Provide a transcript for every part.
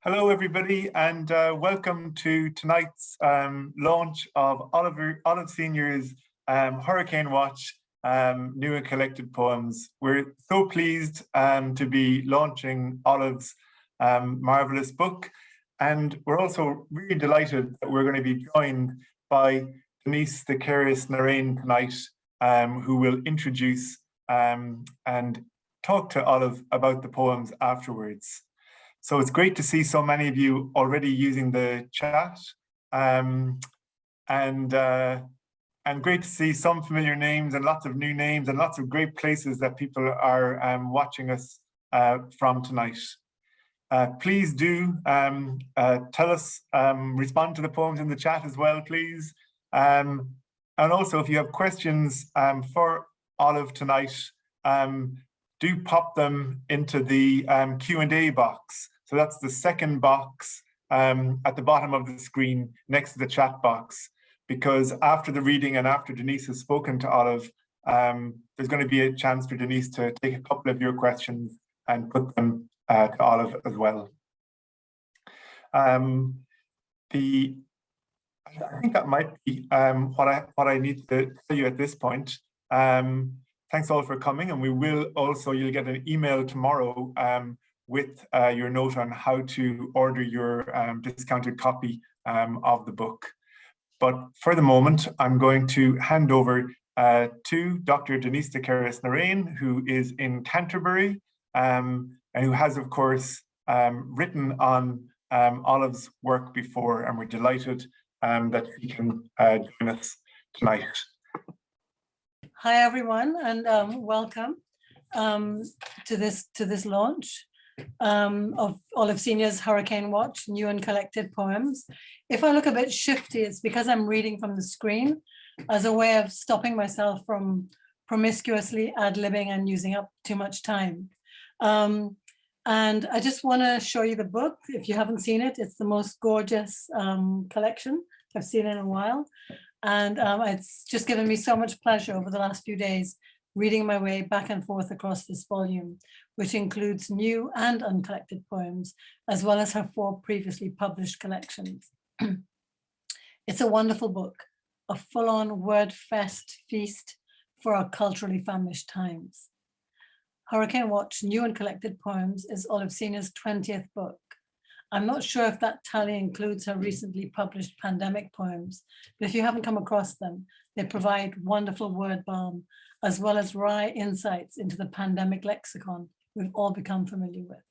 Hello, everybody, and welcome to tonight's launch of Olive Senior's Hurricane Watch New and Collected Poems. We're so pleased to be launching Olive's marvelous book, and we're also really delighted that we're going to be joined by Denise deCaires Narain tonight, who will introduce and talk to Olive about the poems afterwards. So it's great to see so many of you already using the chat, and great to see some familiar names and lots of new names and lots of great places that people are watching us from tonight. Please do tell us, respond to the poems in the chat as well, please. And also, if you have questions for Olive tonight, do pop them into the Q&A box. So that's the second box at the bottom of the screen next to the chat box, because after the reading and after Denise has spoken to Olive, there's going to be a chance for Denise to take a couple of your questions and put them to Olive as well. I think that might be what I need to tell you at this point. Thanks all for coming, and we will also, you'll get an email tomorrow with your note on how to order your discounted copy of the book. But for the moment, I'm going to hand over to Dr. Denise deCaires Narain, who is in Canterbury, and who has, of course, written on Olive's work before, and we're delighted that she can join us tonight. Hi everyone, and welcome to this launch of Olive Senior's Hurricane Watch New and Collected Poems. If I look a bit shifty, it's because I'm reading from the screen as a way of stopping myself from promiscuously ad-libbing and using up too much time. And I just want to show you the book. If you haven't seen it, it's the most gorgeous collection I've seen in a while. And it's just given me so much pleasure over the last few days reading my way back and forth across this volume, which includes new and uncollected poems, as well as her 4 previously published collections. It's a wonderful book, a full-on word feast for our culturally famished times. Hurricane Watch New and Collected Poems is Olive Senior's 20th book. I'm not sure if that tally includes her recently published pandemic poems, but if you haven't come across them, they provide wonderful word balm, as well as wry insights into the pandemic lexicon we've all become familiar with.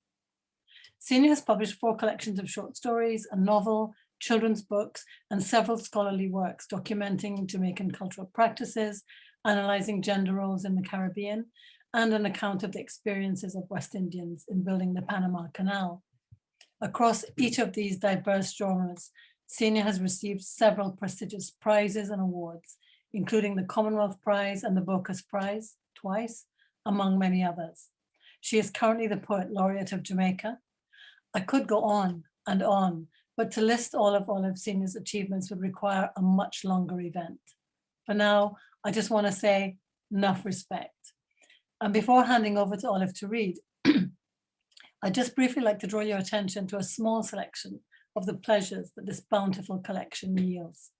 Senior has published 4 collections of short stories, a novel, children's books, and several scholarly works documenting Jamaican cultural practices, analyzing gender roles in the Caribbean, and an account of the experiences of West Indians in building the Panama Canal. Across each of these diverse genres, Senior has received several prestigious prizes and awards, including the Commonwealth Prize and the Bocas Prize twice, among many others. She is currently the Poet Laureate of Jamaica. I could go on and on, but to list all of Olive Senior's achievements would require a much longer event. For now, I just want to say enough respect. And before handing over to Olive to read, I'd just briefly like to draw your attention to a small selection of the pleasures that this bountiful collection yields.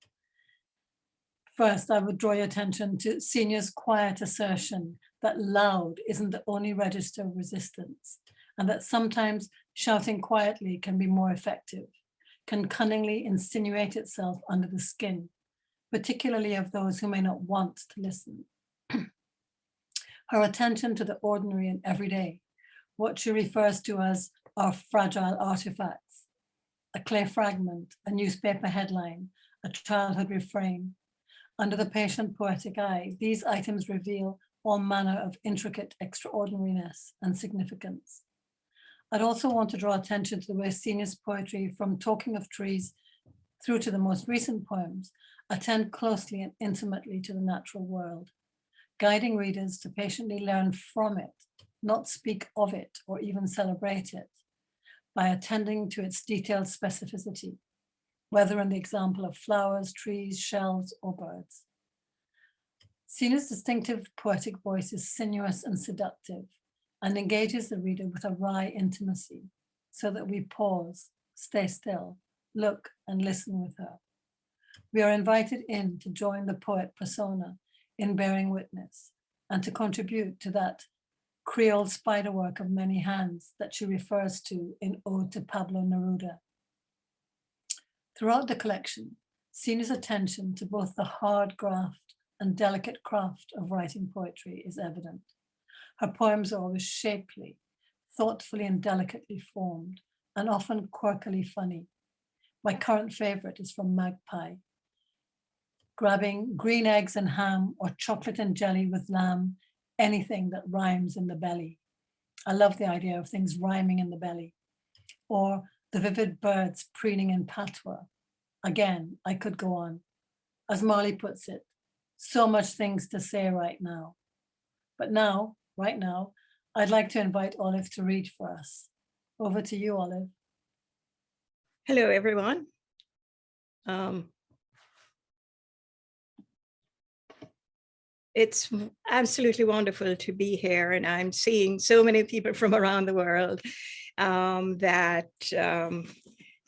First, I would draw your attention to Senior's quiet assertion that loud isn't the only register of resistance, and that sometimes shouting quietly can be more effective, can cunningly insinuate itself under the skin, particularly of those who may not want to listen. Her attention to the ordinary and everyday, what she refers to as our fragile artifacts, a clay fragment, a newspaper headline, a childhood refrain. Under the patient poetic eye, these items reveal all manner of intricate extraordinariness and significance. I'd also want to draw attention to the way Senior's poetry, from Talking of Trees through to the most recent poems, attend closely and intimately to the natural world, guiding readers to patiently learn from it, not speak of it or even celebrate it, by attending to its detailed specificity, whether in the example of flowers, trees, shells, or birds. Senior's distinctive poetic voice is sinuous and seductive and engages the reader with a wry intimacy, so that we pause stay still, look and listen with her. We are invited in to join the poet persona in bearing witness and to contribute to that Creole spiderwork of many hands that she refers to in Ode to Pablo Neruda. Throughout the collection, Senior's attention to both the hard graft and delicate craft of writing poetry is evident. Her poems are always shapely, thoughtfully and delicately formed, and often quirkily funny. My current favorite is from Magpie. Grabbing green eggs and ham or chocolate and jelly with lamb, anything that rhymes in the belly. I love the idea of things rhyming in the belly. Or the vivid birds preening in patois. Again, I could go on. As Marley puts it, so much things to say right now. But now, right now, I'd like to invite Olive to read for us. Over to you, Olive. Hello, everyone. It's absolutely wonderful to be here, and I'm seeing so many people from around the world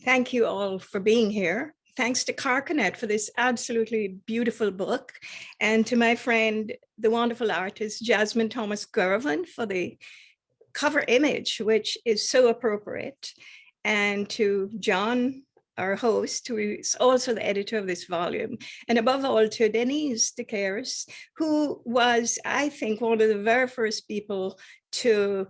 thank you all for being here. Thanks to Carcanet for this absolutely beautiful book, and to my friend, the wonderful artist, Jasmine Thomas Gervin, for the cover image, which is so appropriate, and to John, our host, who is also the editor of this volume, and above all to Denise deCaires, who was, I think, one of the very first people to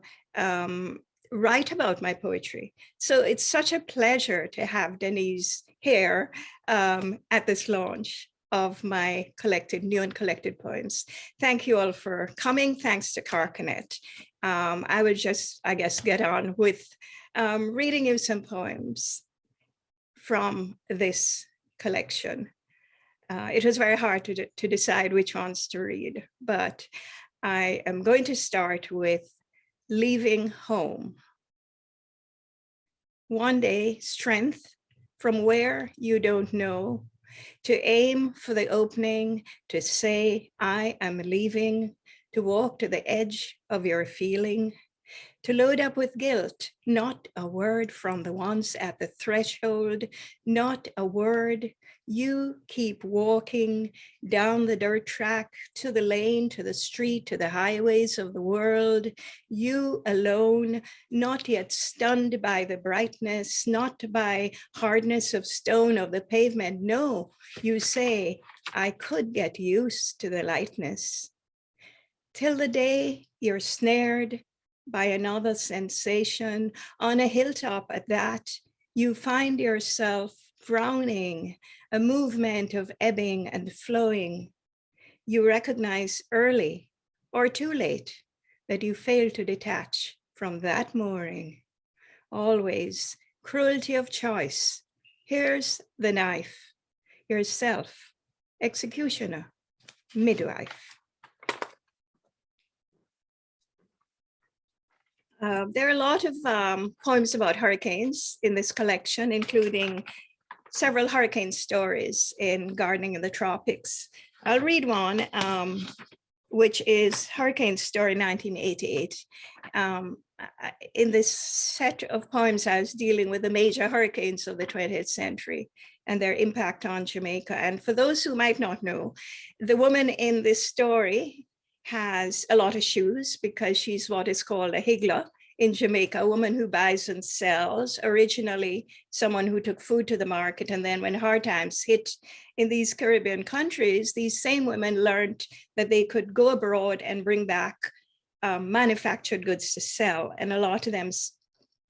write about my poetry. So it's such a pleasure to have Denise here at this launch of my new and collected poems. Thank you all for coming. Thanks to Carcanet. I would just, I guess, get on with reading you some poems from this collection. It was very hard to decide which ones to read, but I am going to start with Leaving Home. One day, strength from where you don't know, to aim for the opening, to say, I am leaving, to walk to the edge of your feeling, to load up with guilt, not a word from the ones at the threshold, not a word. You keep walking down the dirt track, to the lane, to the street, to the highways of the world. You alone, not yet stunned by the brightness, not by hardness of stone of the pavement. No, you say, I could get used to the lightness. Till the day you're snared by another sensation, on a hilltop at that, you find yourself drowning, a movement of ebbing and flowing. You recognize early or too late that you fail to detach from that mooring. Always cruelty of choice. Here's the knife, yourself, executioner, midwife. There are a lot of poems about hurricanes in this collection, including several hurricane stories in Gardening in the Tropics. I'll read one, which is Hurricane Story 1988. In this set of poems, I was dealing with the major hurricanes of the 20th century and their impact on Jamaica. And for those who might not know, the woman in this story has a lot of shoes because she's what is called a higgler in Jamaica, a woman who buys and sells, originally someone who took food to the market. And then when hard times hit in these Caribbean countries, these same women learned that they could go abroad and bring back manufactured goods to sell. And a lot of them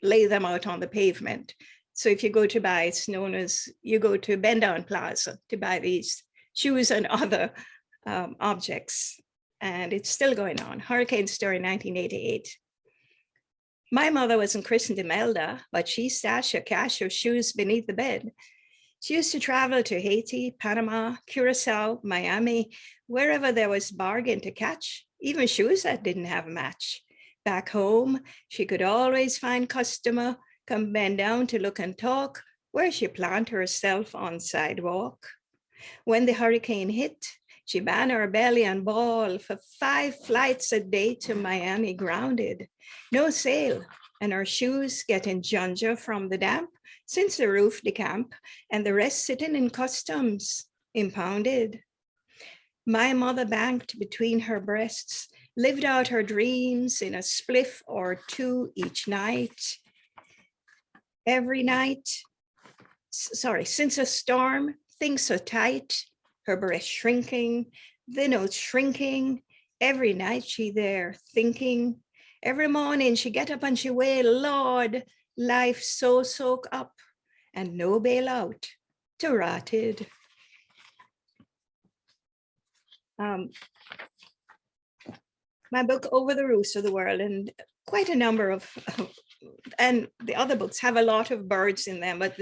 lay them out on the pavement. So if you go to buy, it's known as, you go to Bend Down Plaza to buy these shoes and other objects. And it's still going on. Hurricane Story 1988. My mother wasn't christened Imelda, but she stashed a cache of shoes beneath the bed. She used to travel to Haiti, Panama, Curacao, Miami, wherever there was bargain to catch, even shoes that didn't have a match. Back home, she could always find customer, come bend down to look and talk, where she plant herself on sidewalk. When the hurricane hit, she band her belly and bawl for 5 flights a day to Miami grounded. No sail and her shoes getting ginger from the damp, since the roof decamp, and the rest sitting in customs impounded. My mother banked between her breasts, lived out her dreams in a spliff or two each night. Every night, since a storm, things so tight, her breast shrinking, the notes shrinking. Every night she there thinking. Every morning she get up and she wail, Lord, life so soak up and no bailout to rotted. My book, Over the Roofs of the World, and quite a number of, and the other books have a lot of birds in them, but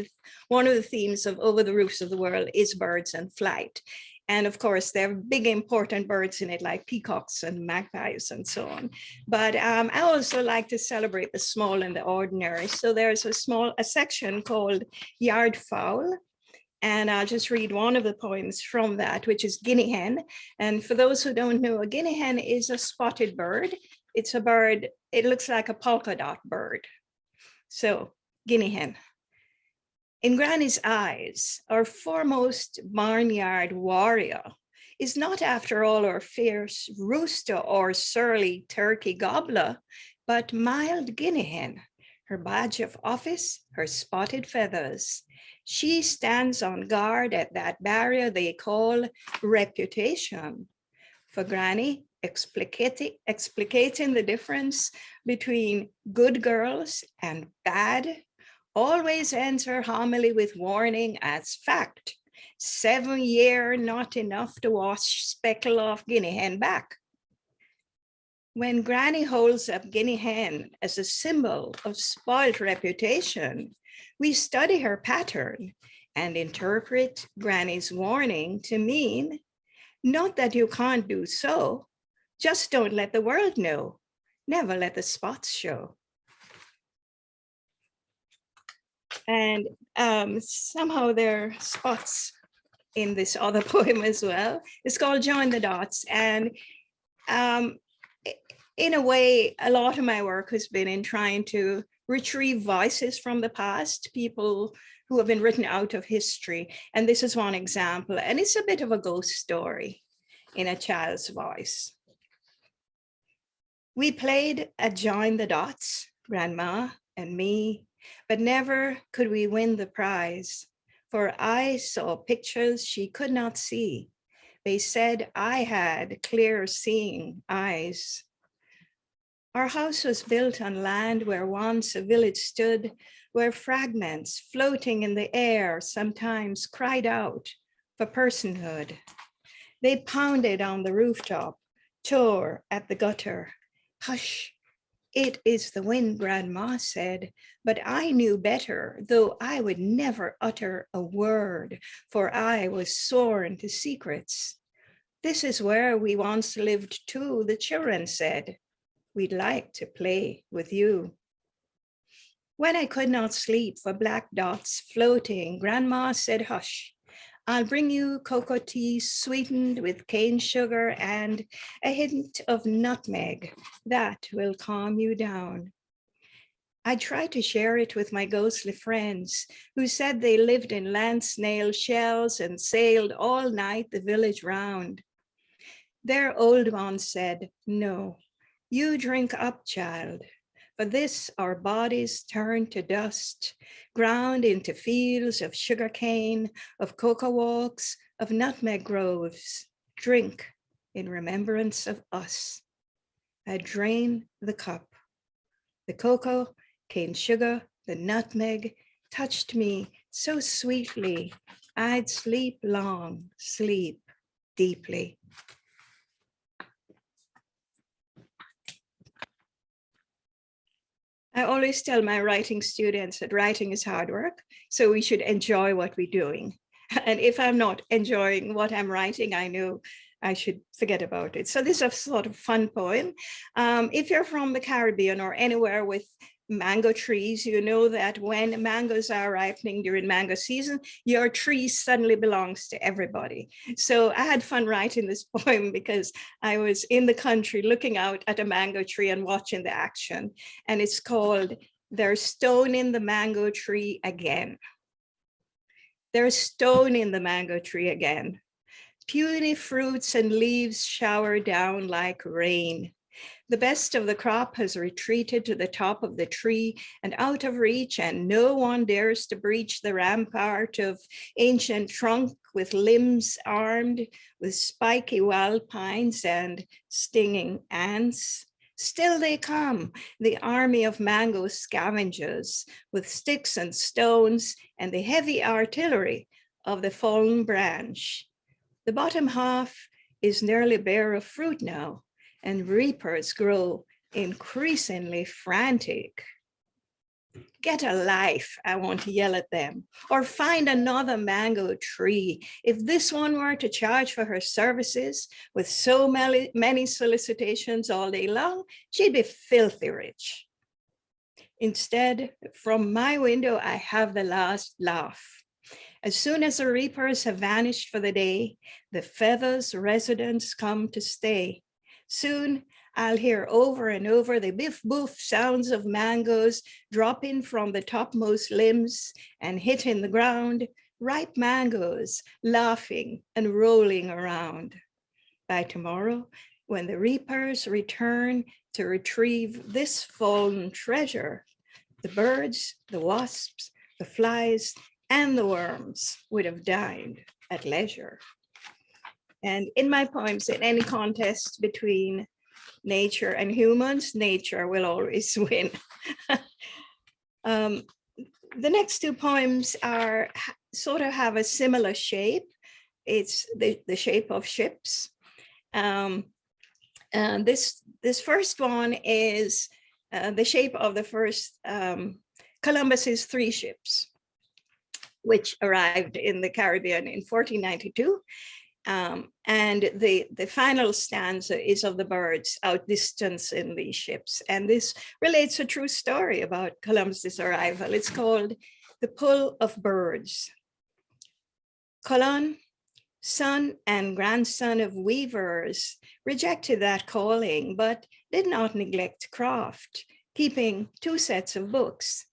one of the themes of Over the Roofs of the World is birds and flight. And of course, there are big important birds in it, like peacocks and magpies and so on. But I also like to celebrate the small and the ordinary. So there's a section called Yard Fowl. And I'll just read one of the poems from that, which is Guinea Hen. And for those who don't know, a guinea hen is a spotted bird. It's a bird, it looks like a polka dot bird. So, Guinea Hen. In Granny's eyes, our foremost barnyard warrior is not after all our fierce rooster or surly turkey gobbler, but mild guinea hen, her badge of office, her spotted feathers. She stands on guard at that barrier they call reputation. For Granny, explicating the difference between good girls and bad always ends her homily with warning as fact. 7 years not enough to wash speckle off guinea hen back. When Granny holds up guinea hen as a symbol of spoiled reputation, we study her pattern and interpret Granny's warning to mean, not that you can't do so, just don't let the world know, never let the spots show. And somehow there are spots in this other poem as well. It's called Join the Dots. And in a way, a lot of my work has been in trying to retrieve voices from the past, people who have been written out of history. And this is one example. And it's a bit of a ghost story in a child's voice. We played at Join the Dots, Grandma and me, but never could we win the prize, for I saw pictures she could not see. They said I had clear seeing eyes. Our house was built on land where once a village stood, where fragments floating in the air sometimes cried out for personhood. They pounded on the rooftop, tore at the gutter. Hush, it is the wind, Grandma said, but I knew better, though I would never utter a word, for I was sworn to secrets. This is where we once lived too, the children said. We'd like to play with you. When I could not sleep for black dots floating, Grandma said, hush, I'll bring you cocoa tea sweetened with cane sugar and a hint of nutmeg. That will calm you down. I tried to share it with my ghostly friends who said they lived in land snail shells and sailed all night the village round. Their old ones said, no, you drink up, child. For this, our bodies turn to dust, ground into fields of sugarcane, of cocoa walks, of nutmeg groves. Drink in remembrance of us. I drain the cup. The cocoa, cane sugar, the nutmeg touched me so sweetly. I'd sleep long, sleep deeply. I always tell my writing students that writing is hard work, so we should enjoy what we're doing. And if I'm not enjoying what I'm writing, I know I should forget about it. So this is a sort of fun poem. If you're from the Caribbean or anywhere with mango trees, you know that when mangoes are ripening during mango season, your tree suddenly belongs to everybody. So I had fun writing this poem because I was in the country looking out at a mango tree and watching the action. And it's called "They're Stoning the Mango Tree Again." They're stoning the mango tree again. Puny fruits and leaves shower down like rain. The best of the crop has retreated to the top of the tree and out of reach, and no one dares to breach the rampart of ancient trunk with limbs armed with spiky wild pines and stinging ants. Still they come, the army of mango scavengers with sticks and stones and the heavy artillery of the fallen branch. The bottom half is nearly bare of fruit now, and reapers grow increasingly frantic. Get a life, I want to yell at them, or find another mango tree. If this one were to charge for her services with so many solicitations all day long, she'd be filthy rich. Instead, from my window, I have the last laugh. As soon as the reapers have vanished for the day, the feathers residents come to stay. Soon I'll hear over and over the biff boof sounds of mangoes dropping from the topmost limbs and hitting the ground, ripe mangoes laughing and rolling around. By tomorrow, when the reapers return to retrieve this fallen treasure, the birds, the wasps, the flies, and the worms would have dined at leisure. And in my poems, in any contest between nature and humans, nature will always win. The next two poems are sort of have a similar shape. It's the shape of ships. And this first one is the shape of the first Columbus's 3 ships, which arrived in the Caribbean in 1492. And the final stanza is of the birds outdistancing these ships. And this relates a true story about Columbus's arrival. It's called "The Pull of Birds." Colon, son and grandson of weavers, rejected that calling, but did not neglect craft, keeping 2 sets of books.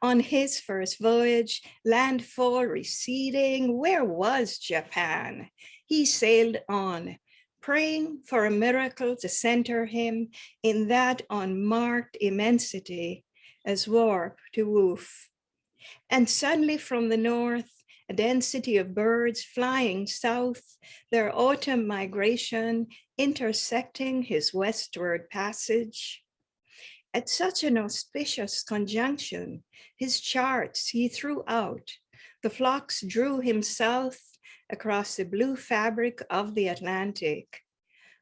On his first voyage, landfall receding, where was Japan? He sailed on, praying for a miracle to center him in that unmarked immensity as warp to woof. And suddenly from the north, a density of birds flying south, their autumn migration intersecting his westward passage. At such an auspicious conjunction, his charts he threw out. The flocks drew him south across the blue fabric of the Atlantic.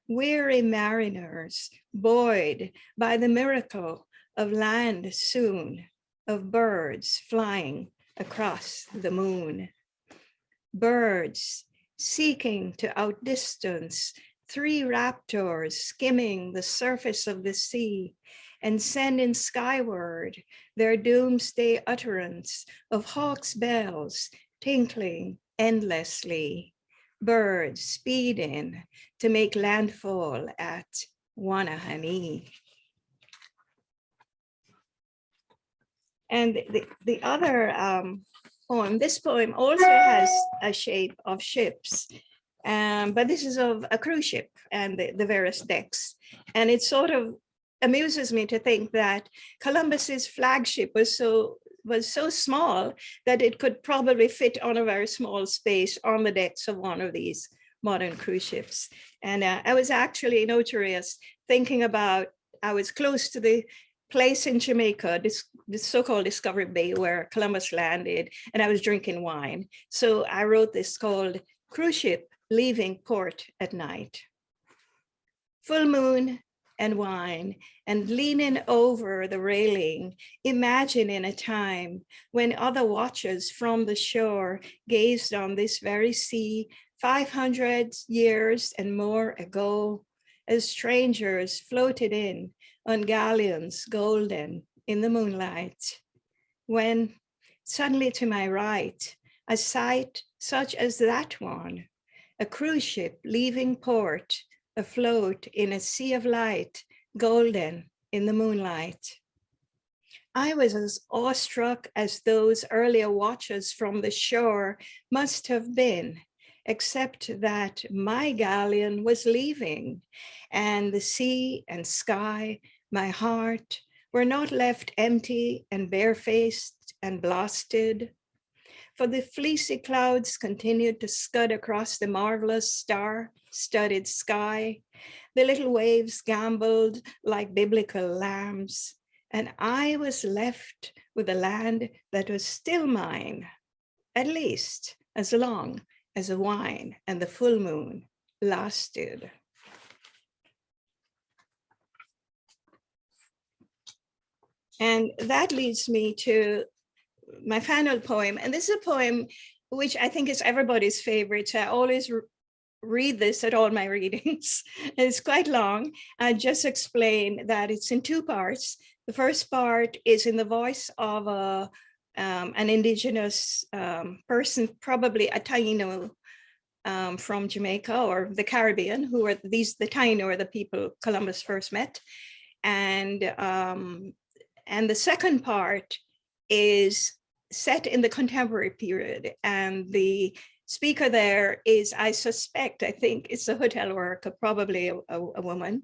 Weary mariners, buoyed by the miracle of land soon, of birds flying across the moon. Birds seeking to outdistance 3 raptors skimming the surface of the sea, and sending skyward their doomsday utterance of hawks' bells tinkling endlessly, birds speeding to make landfall at Wanahani. And the other poem, this poem also has a shape of ships, but this is of a cruise ship and the various decks. And it sort of amuses me to think that Columbus's flagship was so small that it could probably fit on a very small space on the decks of one of these modern cruise ships. And I was actually notorious thinking about, I was close to the place in Jamaica, this so-called Discovery Bay where Columbus landed, and I was drinking wine. So I wrote this called "Cruise Ship Leaving Port at Night." Full moon and wine, and leaning over the railing, imagining a time when other watchers from the shore gazed on this very sea 500 years and more ago, as strangers floated in on galleons golden in the moonlight, when suddenly to my right, a sight such as that one, a cruise ship leaving port, afloat in a sea of light, golden in the moonlight. I was as awestruck as those earlier watchers from the shore must have been, except that my galleon was leaving, and the sea and sky, my heart, were not left empty and barefaced and blasted. For the fleecy clouds continued to scud across the marvelous star-studded sky. The little waves gamboled like biblical lambs, and I was left with a land that was still mine, at least as long as the wine and the full moon lasted. And that leads me to my final poem. And this is a poem which I think is everybody's favorite. I always read this at all my readings. It's quite long. I just explain that it's in two parts. The first part is in the voice of an indigenous person, probably a Taino from Jamaica or the Caribbean, who are the Taino are the people Columbus first met. And the second part is set in the contemporary period. And the speaker there is, I think it's a hotel worker, probably a woman.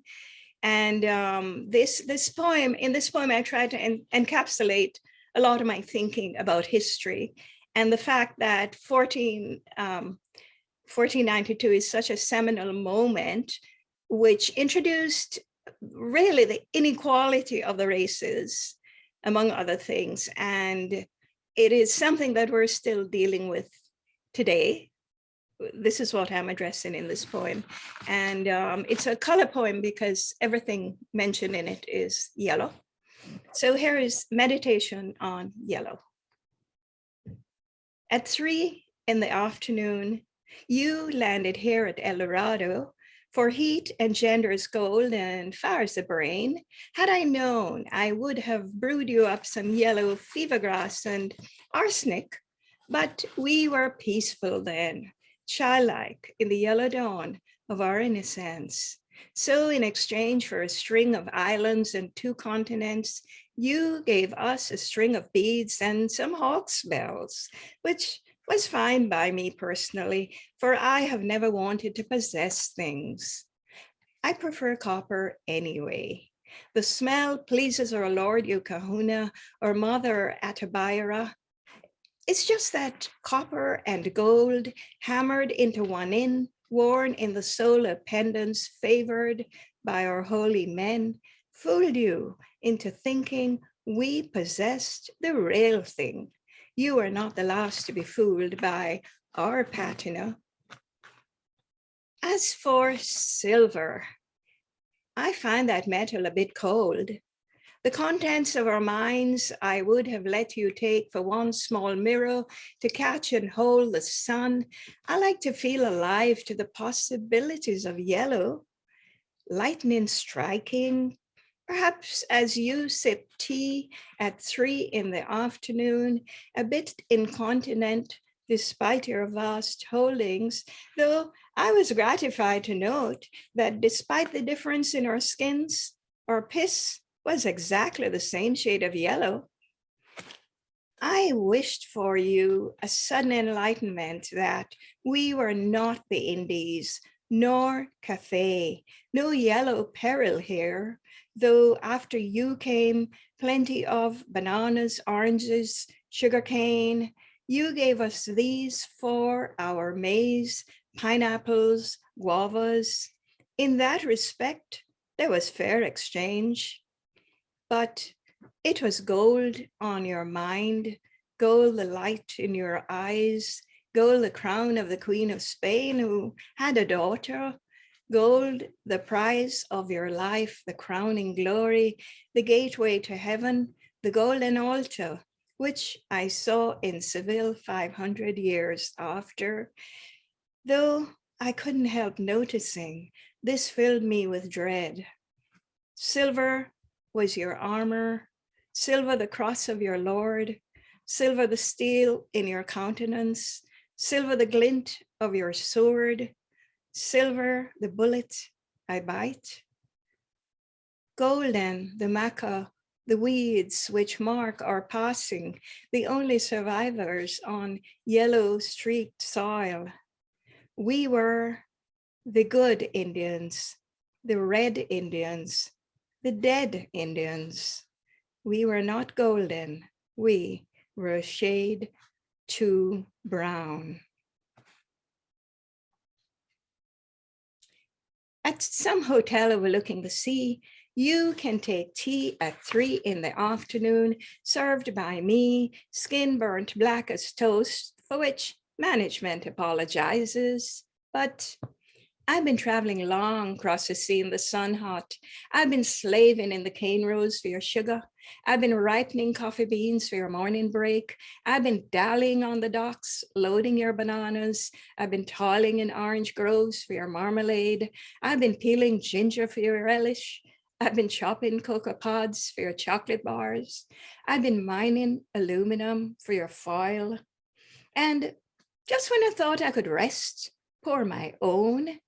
And in this poem, I try to encapsulate a lot of my thinking about history and the fact that 1492 is such a seminal moment, which introduced really the inequality of the races, among other things. And it is something that we're still dealing with today. This is what I'm addressing in this poem. And it's a color poem because everything mentioned in it is yellow. So here is meditation on yellow. At 3 in the afternoon, you landed here at El Dorado, for heat engenders gold and fires the brain. Had I known, I would have brewed you up some yellow fever grass and arsenic, but we were peaceful then, childlike in the yellow dawn of our innocence. So in exchange for a string of islands and 2 continents, you gave us a string of beads and some hawk's bells, which was fine by me personally, for I have never wanted to possess things. I prefer copper anyway. The smell pleases our Lord Ukahuna or Mother Atabayara. It's just that copper and gold hammered into one in, worn in the solar pendants favored by our holy men, fooled you into thinking we possessed the real thing. You are not the last to be fooled by our patina. As for silver, I find that metal a bit cold. The contents of our minds I would have let you take for one small mirror to catch and hold the sun. I like to feel alive to the possibilities of yellow, lightning striking, perhaps as you sip tea at 3 in the afternoon, a bit incontinent despite your vast holdings, though I was gratified to note that despite the difference in our skins, our piss was exactly the same shade of yellow. I wished for you a sudden enlightenment that we were not the Indies, nor Cathay, no yellow peril here, though after you came plenty of bananas, oranges, sugarcane. You gave us these for our maize, pineapples, guavas. In that respect, there was fair exchange. But it was gold on your mind, gold the light in your eyes, gold the crown of the Queen of Spain who had a daughter, gold the prize of your life, the crowning glory, the gateway to heaven, the golden altar, which I saw in Seville 500 years after. Though I couldn't help noticing, this filled me with dread. Silver was your armor, silver the cross of your Lord, silver the steel in your countenance, silver the glint of your sword, silver the bullet I bite. Golden the maca, the weeds which mark our passing, the only survivors on yellow streaked soil. We were the good Indians, the red Indians, the dead Indians. We were not golden, we were a shade too brown. At some hotel overlooking the sea, you can take tea at 3 in the afternoon, served by me, skin burnt black as toast, for which management apologizes. But I've been traveling long across the sea in the sun hot. I've been slaving in the cane rows for your sugar. I've been ripening coffee beans for your morning break. I've been dallying on the docks, loading your bananas. I've been toiling in orange groves for your marmalade. I've been peeling ginger for your relish. I've been chopping cocoa pods for your chocolate bars. I've been mining aluminum for your foil. And just when I thought I could rest, pour my own,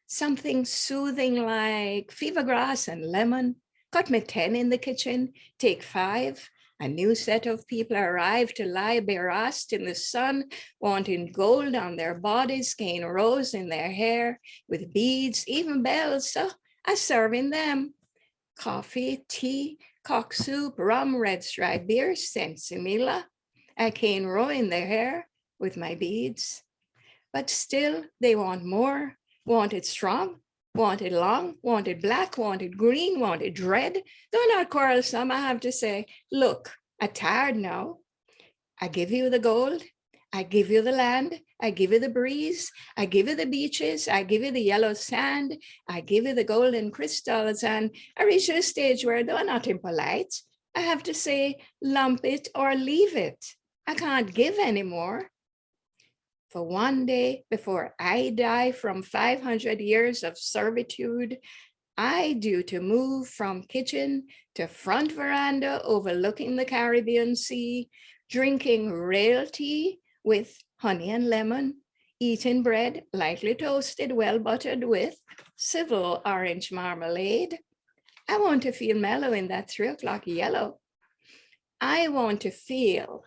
something soothing like fever grass and lemon, cut me 10 in the kitchen, take 5. A new set of people arrive to lie bare-assed in the sun, wanting gold on their bodies, cane rose in their hair, with beads, even bells, so I serving them. Coffee, tea, cock soup, rum, red stripe beer, sensimilla. I cane row in their hair with my beads. But still they want more, want it strong, want it long, want it black, want it green, want it red. Though not quarrelsome, I have to say, look, I'm tired now. I give you the gold, I give you the land, I give you the breeze, I give you the beaches, I give you the yellow sand, I give you the golden crystals, and I reach a stage where, though not impolite, I have to say, lump it or leave it. I can't give anymore. For one day before I die from 500 years of servitude, I due to move from kitchen to front veranda overlooking the Caribbean Sea, drinking real tea with honey and lemon, eating bread lightly toasted, well buttered with civil orange marmalade. I want to feel mellow in that 3 o'clock yellow. I want to feel,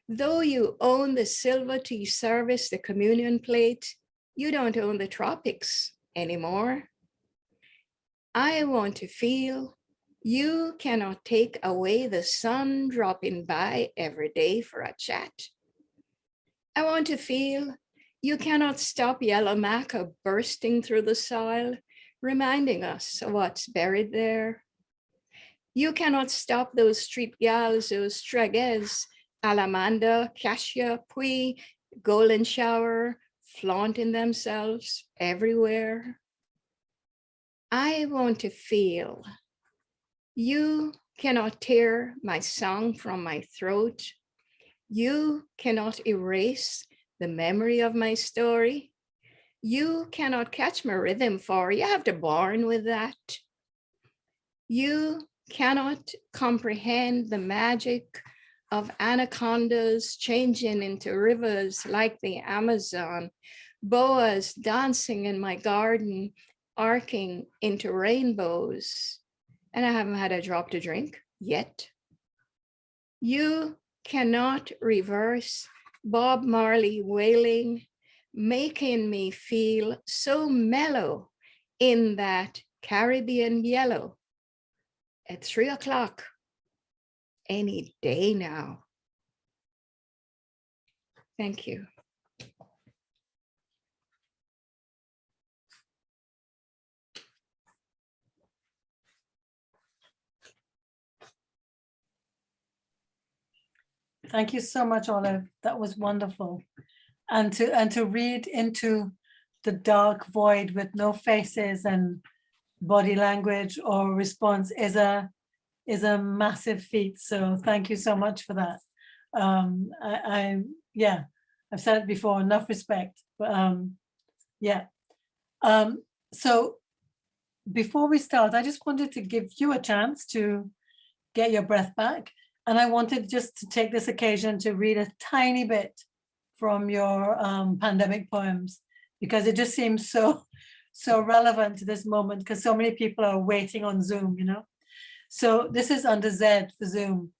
though you own the silver tea service, the communion plate, you don't own the tropics anymore. I want to feel you cannot take away the sun dropping by every day for a chat. I want to feel you cannot stop yellow maca bursting through the soil, reminding us of what's buried there. You cannot stop those street gals, those traguez, Alamanda, Cassia, Pui, Golden Shower, flaunting themselves everywhere. I want to feel you cannot tear my song from my throat. You cannot erase the memory of my story. You cannot catch my rhythm, for you have to born with that. You cannot comprehend the magic of anacondas changing into rivers like the Amazon, boas dancing in my garden, arcing into rainbows, and I haven't had a drop to drink yet. You cannot reverse Bob Marley wailing, making me feel so mellow in that Caribbean yellow at 3 o'clock any day now. Thank you. Thank you so much, Olive. That was wonderful. And to read into the dark void with no faces and body language or response is a massive feat. So thank you so much for that. Yeah, I've said it before, enough respect. But yeah. So before we start, I just wanted to give you a chance to get your breath back. And I wanted just to take this occasion to read a tiny bit from your pandemic poems, because it just seems so relevant to this moment, because so many people are waiting on Zoom, you know. So this is under Z for Zoom.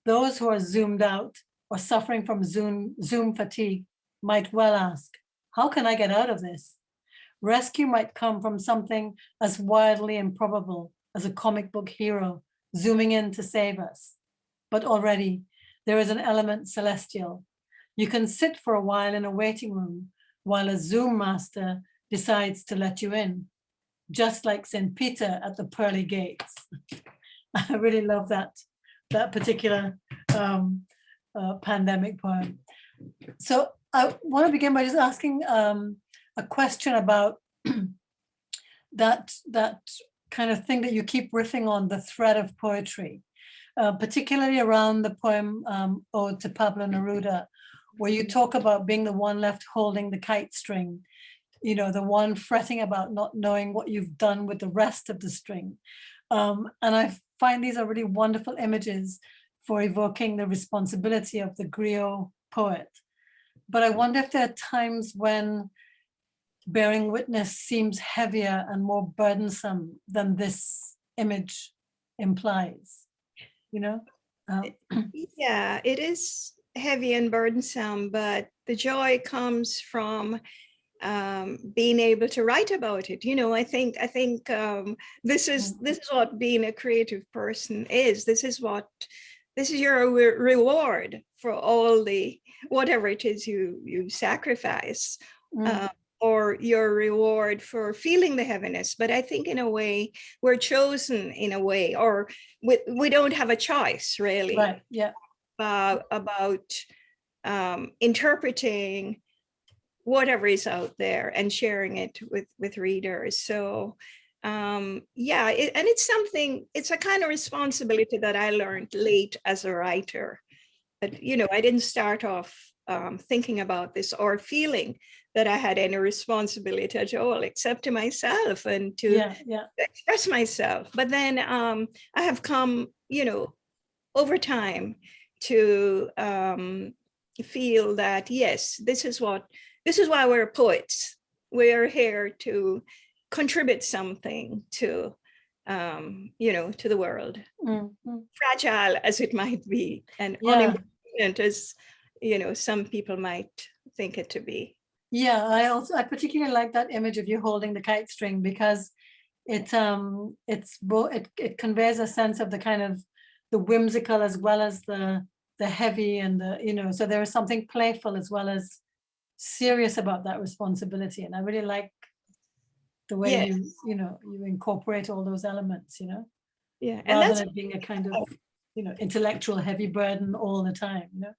Those who are zoomed out or suffering from Zoom fatigue might well ask, how can I get out of this? Rescue might come from something as wildly improbable as a comic book hero zooming in to save us. But already there is an element celestial. You can sit for a while in a waiting room while a Zoom master decides to let you in, just like St. Peter at the pearly gates. I really love that particular pandemic poem. So I want to begin by just asking a question about that kind of thing that you keep riffing on, the thread of poetry, particularly around the poem Ode to Pablo Neruda, where you talk about being the one left holding the kite string, you know, the one fretting about not knowing what you've done with the rest of the string. And I find these are really wonderful images for evoking the responsibility of the griot poet. But I wonder if there are times when bearing witness seems heavier and more burdensome than this image implies, you know? Yeah, it is heavy and burdensome, but the joy comes from being able to write about it. You know, I think this is what being a creative person is. This is your reward for all the whatever it is you sacrifice, or your reward for feeling the heaviness. But I think in a way we're chosen in a way, or we don't have a choice really. Right. Yeah. About interpreting whatever is out there and sharing it with readers. So yeah, it's a kind of responsibility that I learned late as a writer. But you know, I didn't start off thinking about this or feeling that I had any responsibility at all, except to myself and to express myself. But then I have come, you know, over time to feel that, yes, this is why we're poets. We're here to contribute something to, you know, to the world, fragile as it might be, and unimportant as, you know, some people might think it to be. Yeah, I particularly like that image of you holding the kite string, because it conveys a sense of the kind of the whimsical as well as the heavy, and the, you know, so there is something playful as well as serious about that responsibility. And I really like the way you incorporate all those elements, you know, and rather than being a kind of, you know, intellectual heavy burden all the time, you know.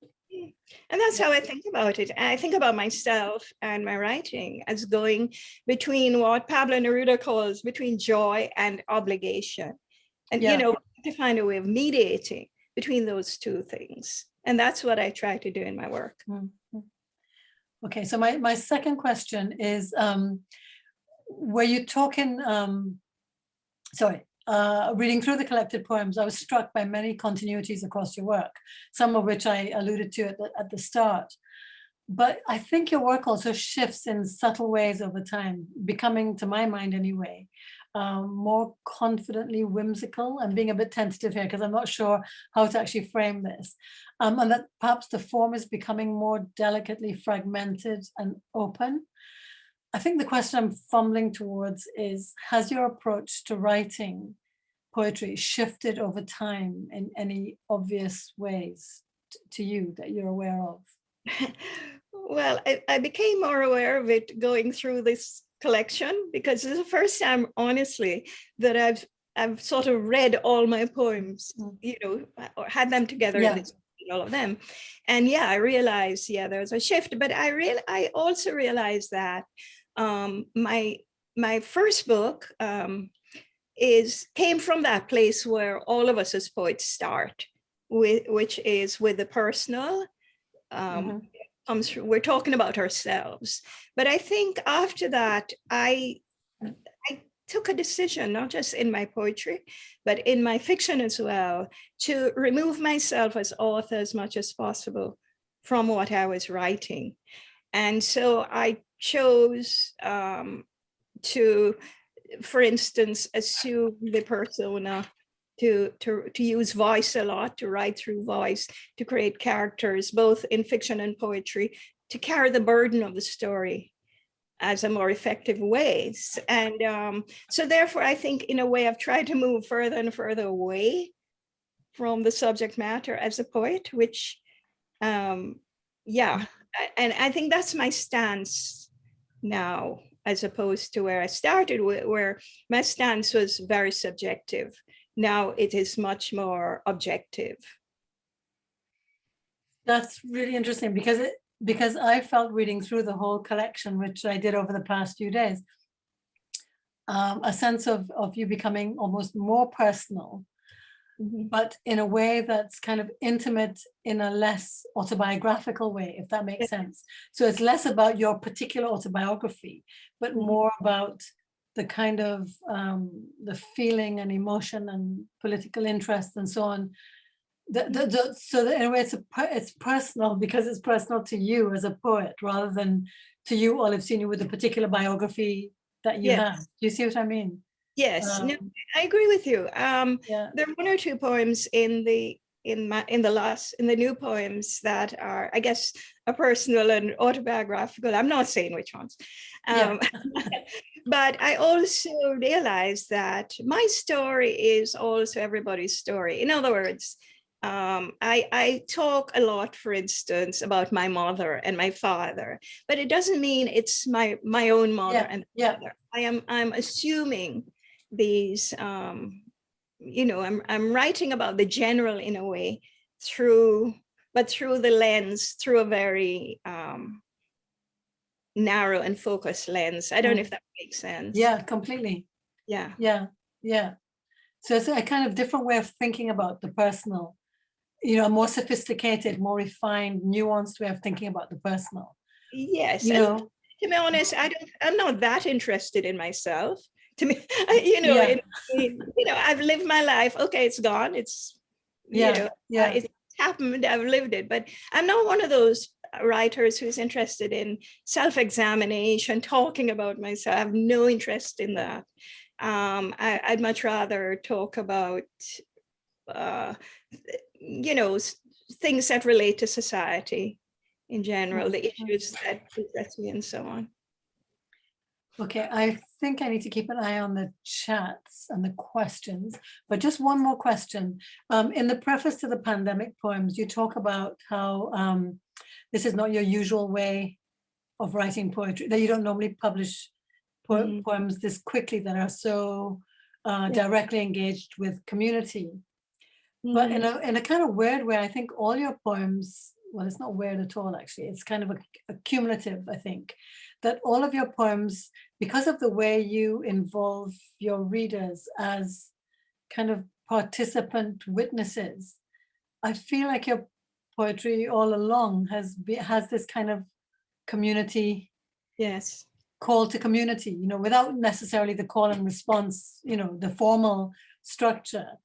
And that's how I think about it. I think about myself and my writing as going between what Pablo Neruda calls between joy and obligation, and you know, to find a way of mediating between those two things. And that's what I try to do in my work. Okay, so my second question is, were you talking, reading through the collected poems, I was struck by many continuities across your work, some of which I alluded to at the start. But I think your work also shifts in subtle ways over time, becoming, to my mind anyway, more confidently whimsical. I'm being a bit tentative here because I'm not sure how to actually frame this. And that perhaps the form is becoming more delicately fragmented and open. I think the question I'm fumbling towards is, has your approach to writing poetry shifted over time in any obvious ways to you that you're aware of? Well, I became more aware of it going through this collection, because it's the first time, honestly, that I've sort of read all my poems, you know, or had them together in this, all of them. And I realized, there's a shift, but I also realized that my first book came from that place where all of us as poets start, which is with the personal. We're talking about ourselves, but I think after that I took a decision, not just in my poetry, but in my fiction as well, to remove myself as author as much as possible from what I was writing. And so I chose to, for instance, assume the persona, to use voice a lot, to write through voice, to create characters, both in fiction and poetry, to carry the burden of the story as a more effective way. And so therefore, I think in a way I've tried to move further and further away from the subject matter as a poet, which, yeah, and I think that's my stance now, as opposed to where I started, where my stance was very subjective. Now it is much more objective. That's really interesting, because I felt reading through the whole collection, which I did over the past few days, a sense of you becoming almost more personal, but in a way that's kind of intimate, in a less autobiographical way, if that makes sense. So it's less about your particular autobiography, but more about the kind of the feeling and emotion and political interest and so on. So that in a way it's personal, because it's personal to you as a poet, rather than to you, Olive Senior, with a particular biography that you have. Do you see what I mean? Yes, no, I agree with you. Yeah. There are one or two poems in the new poems that are, I guess, a personal and autobiographical. I'm not saying which ones. But I also realized that my story is also everybody's story. In other words, I talk a lot, for instance, about my mother and my father, but it doesn't mean it's my own mother and father. I'm assuming these, you know, I'm writing about the general in a way, but through the lens, through a very narrow and focused lens. I don't know if that makes sense. Yeah, completely. Yeah. So it's a kind of different way of thinking about the personal, you know, a more sophisticated, more refined, nuanced way of thinking about the personal. Yes, you know, to be honest, I'm not that interested in myself. To me, you know, I've lived my life. Okay, it's gone. It's, it's happened. I've lived it. But I'm not one of those writers who's interested in self-examination, talking about myself. I have no interest in that. I'd much rather talk about, you know, things that relate to society in general, the issues that interest me and so on. Okay, I think I need to keep an eye on the chats and the questions, but just one more question. In the preface to the pandemic poems, you talk about how this is not your usual way of writing poetry, that you don't normally publish poems this quickly that are so directly engaged with community. But in a kind of weird way, I think all your poems, well, it's not weird at all, actually. It's kind of a cumulative, I think, that all of your poems, because of the way you involve your readers as kind of participant witnesses, I feel like your poetry all along has this kind of community, call to community, you know, without necessarily the call and response, you know, the formal structure.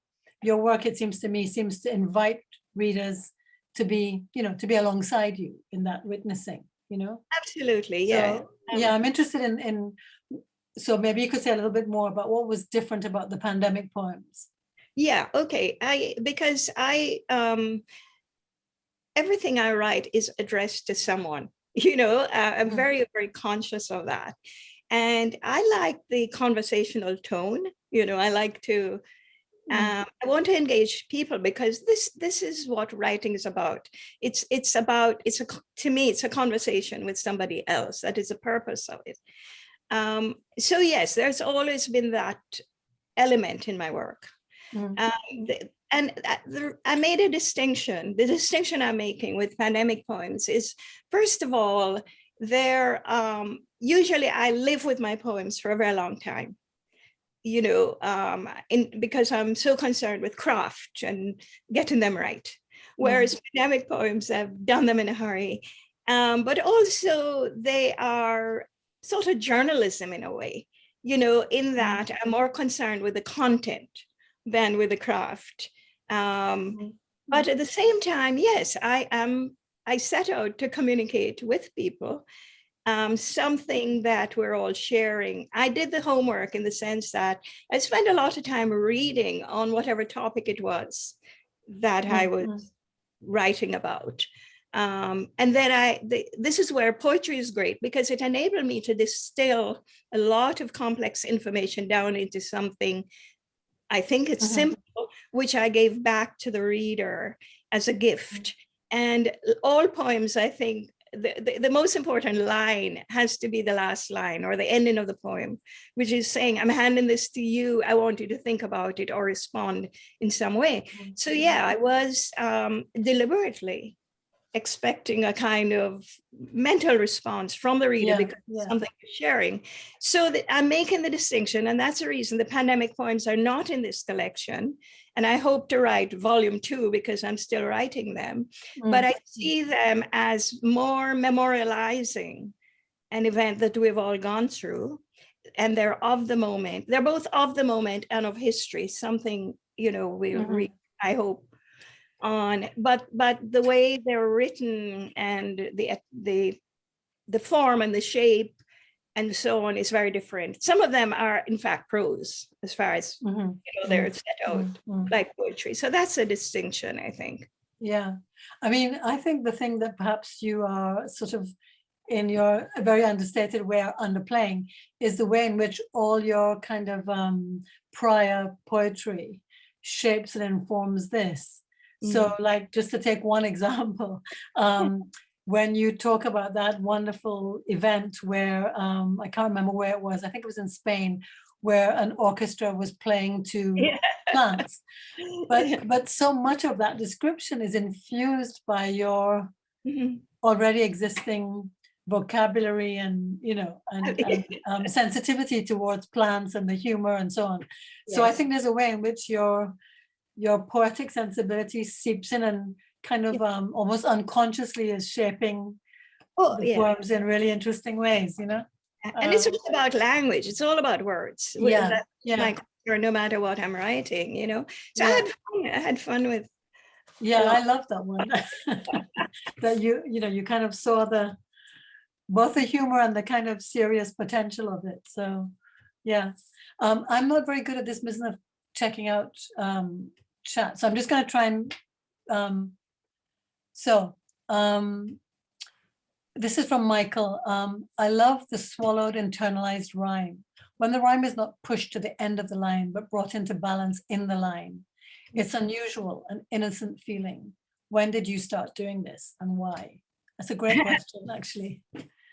Your work, it seems to me, seems to invite readers to be, you know, to be alongside you in that witnessing, you know? Absolutely, so, yeah. I'm interested in, so maybe you could say a little bit more about what was different about the pandemic poems. Yeah, okay. Because everything I write is addressed to someone, you know, I'm very, very conscious of that. And I like the conversational tone, you know, I like to, I want to engage people, because this is what writing is about. To me, it's a conversation with somebody else. That is the purpose of it. So yes, there's always been that element in my work. And I made a distinction. The distinction I'm making with pandemic poems is, first of all, usually I live with my poems for a very long time, you know, because I'm so concerned with craft and getting them right. Whereas pandemic poems, I've done them in a hurry. But also they are sort of journalism in a way. you know, in that I'm more concerned with the content than with the craft. But at the same time, yes, I set out to communicate with people, something that we're all sharing. I did the homework in the sense that I spent a lot of time reading on whatever topic it was that I was writing about. And then this is where poetry is great, because it enabled me to distill a lot of complex information down into something, I think it's simple, which I gave back to the reader as a gift. And all poems, I think, the most important line has to be the last line or the ending of the poem, which is saying, I'm handing this to you. I want you to think about it or respond in some way. So yeah, I was deliberately expecting a kind of mental response from the reader because something is sharing. So that I'm making the distinction, and that's the reason the pandemic poems are not in this collection. And I hope to write volume 2 because I'm still writing them. But I see them as more memorializing an event that we've all gone through. And they're of the moment. They're both of the moment and of history, something, you know, we'll read, I hope, on, but the way they're written and the form and the shape and so on is very different. Some of them are in fact prose, as far as you know, they're set out like poetry. So that's a distinction, I think. Yeah, I mean, I think the thing that perhaps you are sort of in your very understated way are underplaying is the way in which all your kind of prior poetry shapes and informs this. So like, just to take one example, when you talk about that wonderful event where, I can't remember where it was, I think it was in Spain, where an orchestra was playing to plants. But so much of that description is infused by your already existing vocabulary and, you know, and sensitivity towards plants and the humor and so on. So I think there's a way in which your poetic sensibility seeps in and kind of almost unconsciously is shaping the poems in really interesting ways, you know? And it's all about language. It's all about words. That's my concern, no matter what I'm writing, you know? So I had fun with. Yeah, I love that one. That you know, you kind of saw both the humor and the kind of serious potential of it. So yeah, I'm not very good at this business of checking out chat. So I'm just going to try and, this is from Michael. I love the swallowed internalized rhyme. When the rhyme is not pushed to the end of the line, but brought into balance in the line. It's unusual, an innocent feeling. When did you start doing this and why? That's a great question, actually.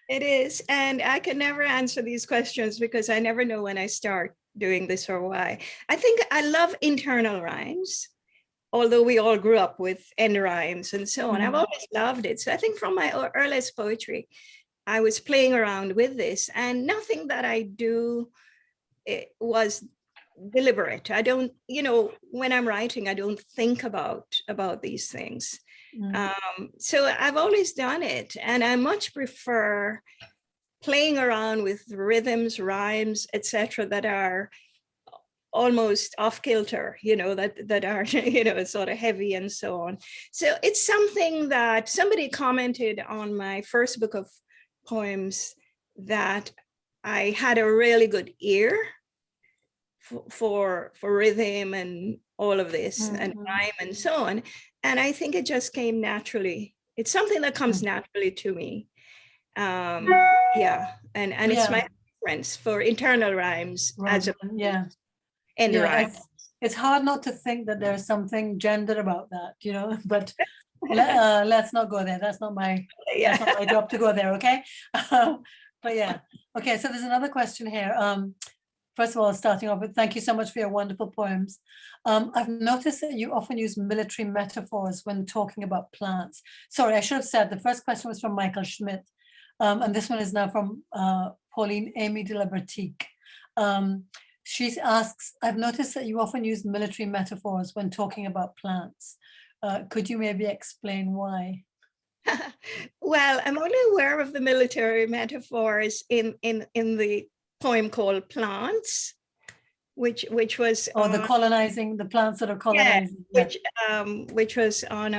It is. And I can never answer these questions because I never know when I start doing this or why. I think I love internal rhymes, although we all grew up with end rhymes and so on. I've always loved it. So I think from my earliest poetry, I was playing around with this, and nothing that I do was deliberate. I don't, you know, when I'm writing, I don't think about these things. So I've always done it, and I much prefer playing around with rhythms, rhymes, etc., that are almost off kilter, you know, that are, you know, sort of heavy and so on. So it's something that somebody commented on my first book of poems that I had a really good ear for rhythm and all of this and rhyme and so on. And I think it just came naturally. It's something that comes naturally to me. And it's my preference for internal rhymes as a end rhyme. It's hard not to think that there's something gendered about that, you know, but let's not go there. That's not my job to go there, okay? But yeah, okay, so there's another question here. First of all, starting off with, thank you so much for your wonderful poems. I've noticed that you often use military metaphors when talking about plants. Sorry, I should have said, the first question was from Michael Schmidt, and this one is now from Pauline Amy de la Bertique. She asks, I've noticed that you often use military metaphors when talking about plants. Could you maybe explain why? Well, I'm only aware of the military metaphors in the poem called Plants, which was the colonizing, the plants that are colonizing. which was on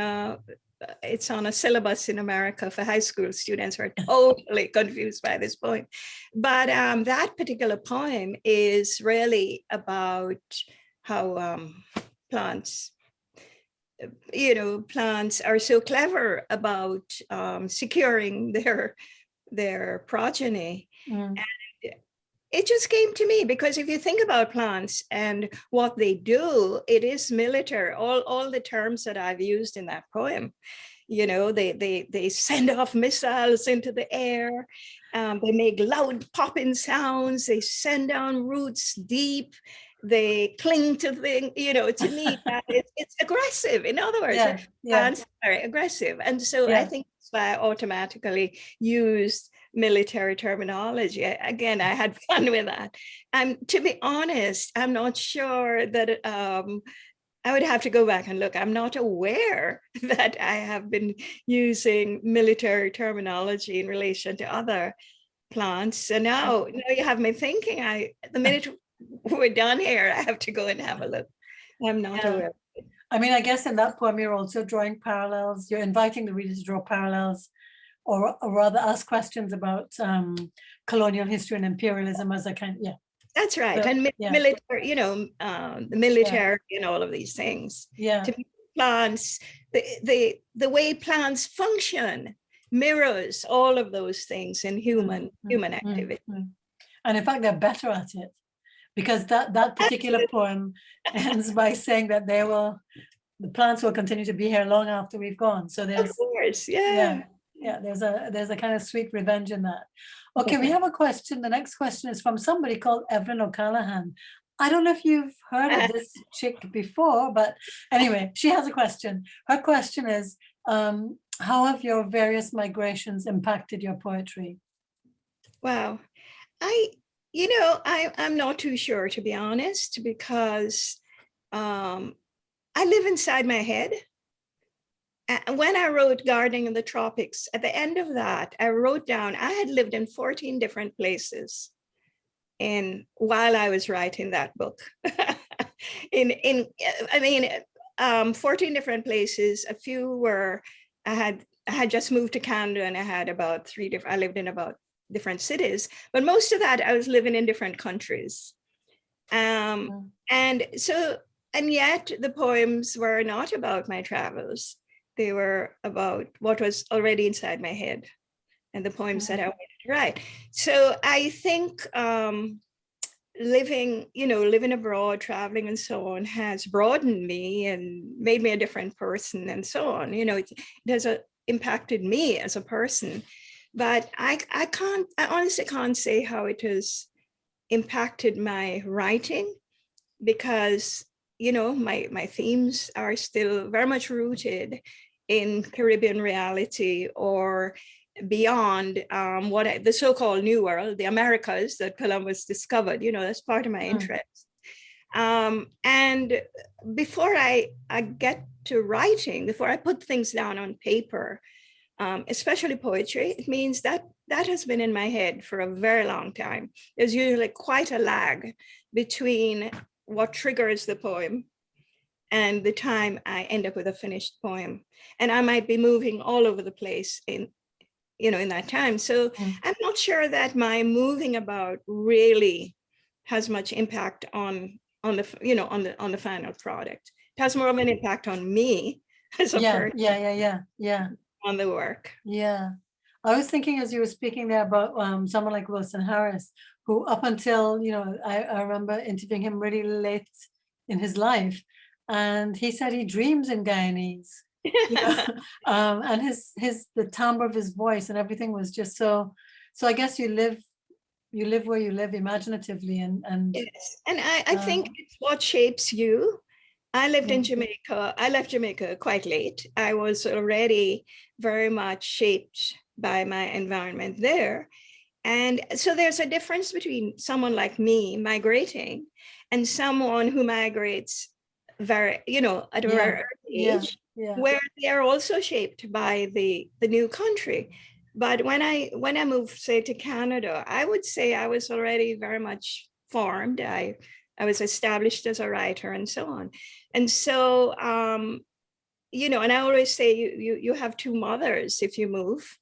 it's on a syllabus in America for high school students who are totally confused by this poem. But that particular poem is really about how plants, plants are so clever about securing their progeny. And it just came to me because if you think about plants and what they do, it is military. All the terms that I've used in that poem, they send off missiles into the air. They make loud popping sounds. They send down roots deep. They cling to things. To me, it's aggressive. In other words, plants are very aggressive. And so I think that's why I automatically used military terminology. Again, I had fun with that. And to be honest, I'm not sure that I would have to go back and look. I'm not aware that I have been using military terminology in relation to other plants. So now you have me thinking. The minute we're done here, I have to go and have a look. I'm not aware. I mean, I guess in that poem, you're also drawing parallels. You're inviting the reader to draw parallels, or rather ask questions about colonial history and imperialism as a kind, That's right. So, and military, the military and all of these things. To me, plants, the way plants function mirrors all of those things in human activity. And in fact, they're better at it, because that particular poem ends by saying that the plants will continue to be here long after we've gone. So there's, of course, there's a kind of sweet revenge in that. Okay, we have a question. The next question is from somebody called Evelyn O'Callaghan. I don't know if you've heard of this chick before, but anyway, she has a question. Her question is, how have your various migrations impacted your poetry? Wow. I'm not too sure, to be honest, because I live inside my head. And when I wrote Gardening in the Tropics, at the end of that, I wrote down, I had lived in 14 different places while I was writing that book. 14 different places. A few were, I had just moved to Canada, and I had about I lived in about different cities, but most of that I was living in different countries. And yet the poems were not about my travels. They were about what was already inside my head and the poems that I wanted to write. So I think living abroad, traveling and so on has broadened me and made me a different person and so on. It has impacted me as a person, but I honestly can't say how it has impacted my writing, because my themes are still very much rooted in Caribbean reality or beyond the so-called New World, the Americas that Columbus discovered. That's part of my interest. And before I get to writing, before I put things down on paper, especially poetry, it means that has been in my head for a very long time. There's usually quite a lag between what triggers the poem and the time I end up with a finished poem. And I might be moving all over the place in that time. So I'm not sure that my moving about really has much impact on the final product. It has more of an impact on me as a person. On the work. Yeah. I was thinking as you were speaking there about someone like Wilson Harris, who up until, I remember interviewing him really late in his life, and he said he dreams in Guyanese, and the timbre of his voice and everything was just so I guess you live where you live imaginatively and yes. And I think it's what shapes you. I lived in Jamaica. I left Jamaica quite late. I was already very much shaped by my environment there. And so there's a difference between someone like me migrating and someone who migrates very, at a very early age, where they are also shaped by the new country. But when I moved, say, to Canada, I would say I was already very much formed. I was established as a writer and so on. And so, you know, and I always say you have two mothers if you move.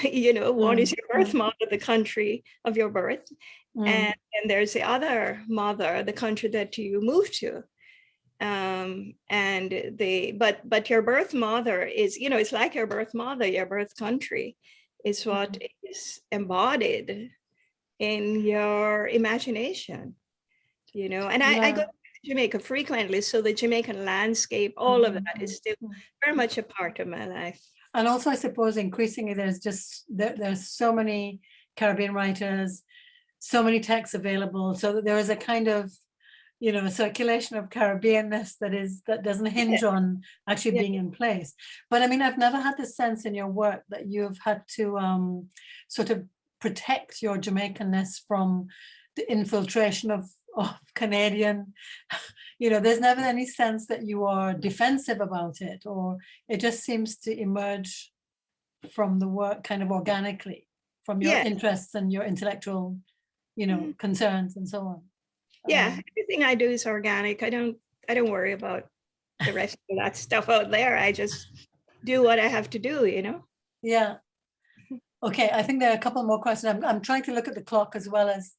You know, one is your birth mother, the country of your birth, and there's the other mother, the country that you moved to. But your birth mother is, you know, it's like your birth mother, your birth country is what is embodied in your imagination, you know. And I go to Jamaica frequently, so the Jamaican landscape, all of that is still very much a part of my life. And also, I suppose increasingly there's so many Caribbean writers, so many texts available, so that there is a kind of, you know, circulation of Caribbeanness that doesn't hinge on actually being in place. But I mean, I've never had the sense in your work that you've had to sort of protect your Jamaicanness from the infiltration of Canadian, you know, there's never any sense that you are defensive about it, or it just seems to emerge from the work kind of organically, from your interests and your intellectual, you know, concerns and so on. Yeah, everything I do is organic. I don't worry about the rest of that stuff out there. I just do what I have to do, you know? Yeah. Okay, I think there are a couple more questions. I'm trying to look at the clock as well as,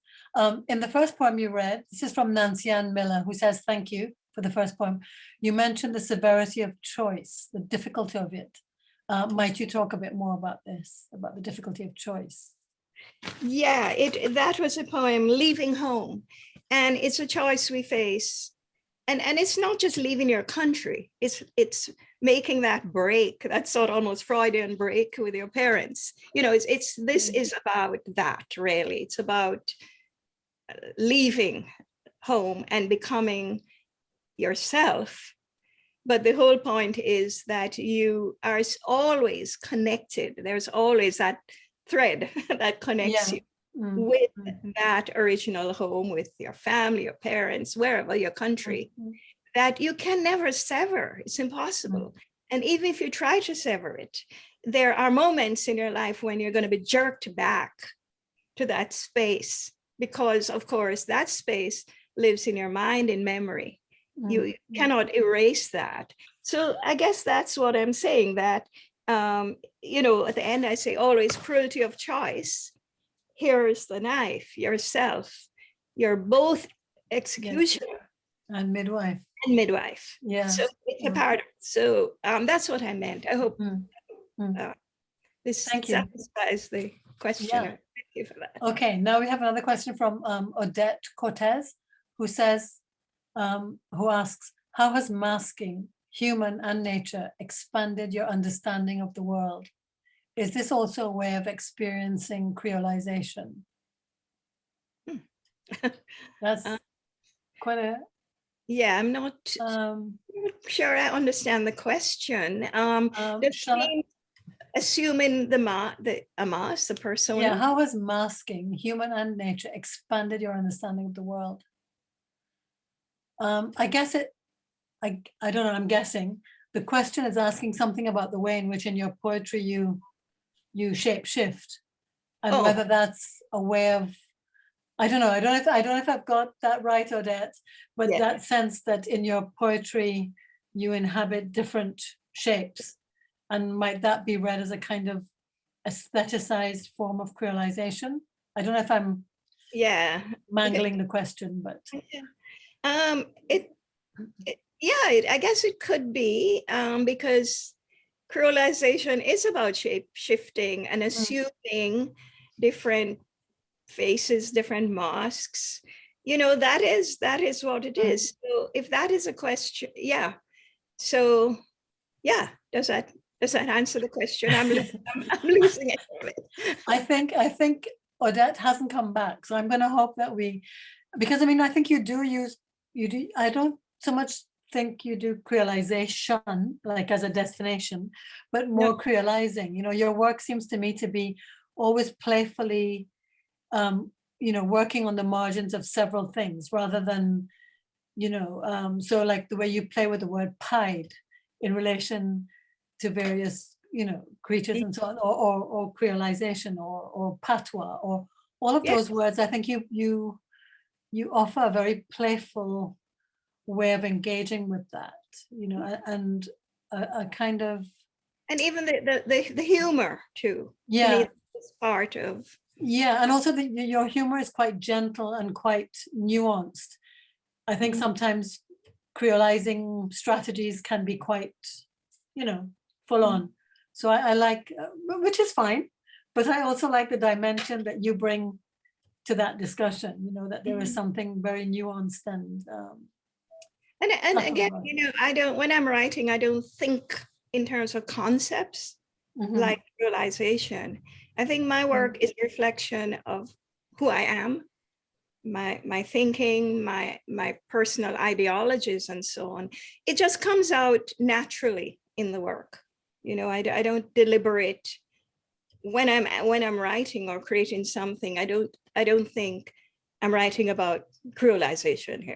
in the first poem you read, this is from Nancy Ann Miller, who says, thank you for the first poem. You mentioned the severity of choice, the difficulty of it. Might you talk a bit more about this, about the difficulty of choice? Yeah, that was a poem, Leaving Home. And it's a choice we face. And it's not just leaving your country, it's making that break, that sort of almost Freudian break with your parents. You know, this is about that, really. It's about leaving home and becoming yourself. But the whole point is that you are always connected. There's always that thread that connects you with that original home, with your family, your parents, wherever, your country, that you can never sever. It's impossible. And even if you try to sever it, there are moments in your life when you're going to be jerked back to that space, because of course that space lives in your mind, in memory. You cannot erase that. So I guess that's what I'm saying, that you know, at the end I say always cruelty of choice. Here's the knife, yourself. You're both executioner and midwife. And midwife. Yeah. So it's a paradox. So that's what I meant. I hope this satisfies the question. Yeah. Thank you for that. Okay, now we have another question from Odette Cortez, who says, who asks, how has masking, human and nature, expanded your understanding of the world? Is this also a way of experiencing creolization? That's quite a... Yeah, I'm not sure I understand the question. Assuming the person. Yeah, how has masking, human and nature, expanded your understanding of the world? I guess I don't know, I'm guessing. The question is asking something about the way in which in your poetry you shape shift, and whether that's a way of, I don't know if I've got that right, Odette, but that sense that in your poetry you inhabit different shapes, and might that be read as a kind of aestheticized form of creolization? I don't know if I'm mangling the question, but I guess it could be, because creolization is about shape shifting and assuming different faces, different masks. You know, that is what it is. So if that is a question, so does that answer the question? I'm losing it. I think Odette hasn't come back, so I'm going to hope that because I mean, I think you do. I don't so much think you do creolization like as a destination, but more creolizing. You know, your work seems to me to be always playfully, you know, working on the margins of several things rather than, you know, so like the way you play with the word pied in relation to various you know, creatures and so on, or creolization, or patois, or all of those words. I think you offer a very playful way of engaging with that, you know, and a kind of, and even the humor too. yeah, To me, it's part of. Yeah, and also your humor is quite gentle and quite nuanced. I think sometimes creolizing strategies can be quite, you know, full on. So I like, which is fine, but I also like the dimension that you bring to that discussion, you know, that there is something very nuanced and again, you know, when I'm writing, I don't think in terms of concepts like realization. I think my work is a reflection of who I am, my thinking, my personal ideologies, and so on. It just comes out naturally in the work. You know, I don't deliberate when I'm writing or creating something. I don't think I'm writing about creolization here.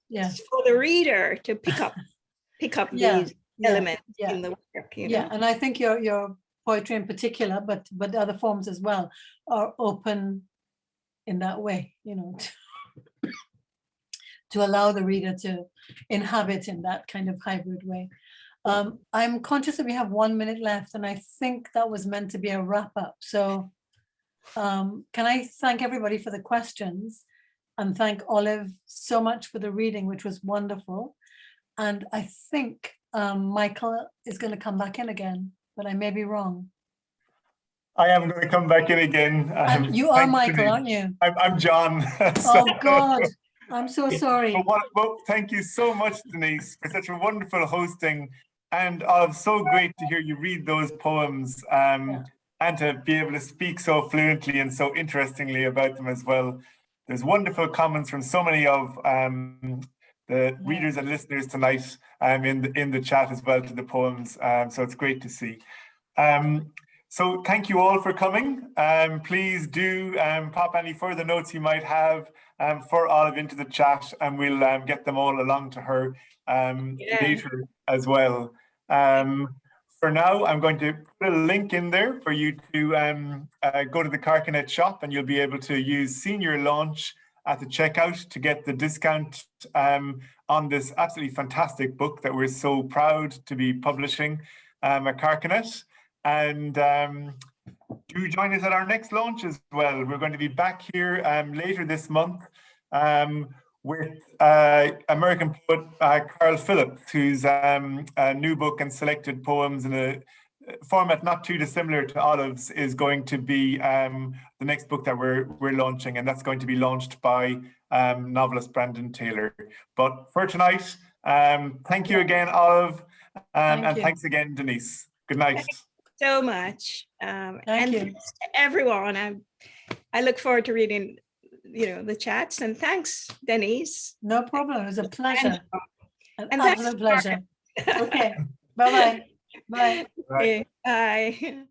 Yeah. It's for the reader to pick up these elements in the work. You know? And I think your poetry in particular, but other forms as well, are open in that way, you know, to allow the reader to inhabit in that kind of hybrid way. I'm conscious that we have 1 minute left, and I think that was meant to be a wrap up. So can I thank everybody for the questions, and thank Olive so much for the reading, which was wonderful. And I think Michael is going to come back in again, but I may be wrong. I am going to come back in again. And you are Michael, aren't you? I'm John. Oh God, I'm so sorry. Well, thank you so much, Denise, for such a wonderful hosting. And Olive, so great to hear you read those poems and to be able to speak so fluently and so interestingly about them as well. There's wonderful comments from so many of the readers and listeners tonight in the chat as well to the poems. So it's great to see. So thank you all for coming. Please do pop any further notes you might have for Olive into the chat, and we'll get them all along to her later as well. For now, I'm going to put a link in there for you to go to the Carcanet shop, and you'll be able to use Senior Launch at the checkout to get the discount on this absolutely fantastic book that we're so proud to be publishing at Carcanet. And do join us at our next launch as well. We're going to be back here later this month with American poet Carl Phillips, whose new book and selected poems in a format not too dissimilar to Olive's is going to be the next book that we're launching, and that's going to be launched by novelist Brandon Taylor. But for tonight, thank you again, Olive, and thanks again, Denise. Good night. So much, Thank and you. thanks to everyone. I look forward to reading, you know, the chats, and thanks, Denise. No problem. It was a pleasure. An And absolute pleasure. Okay. Bye-bye. Bye. Bye. Bye.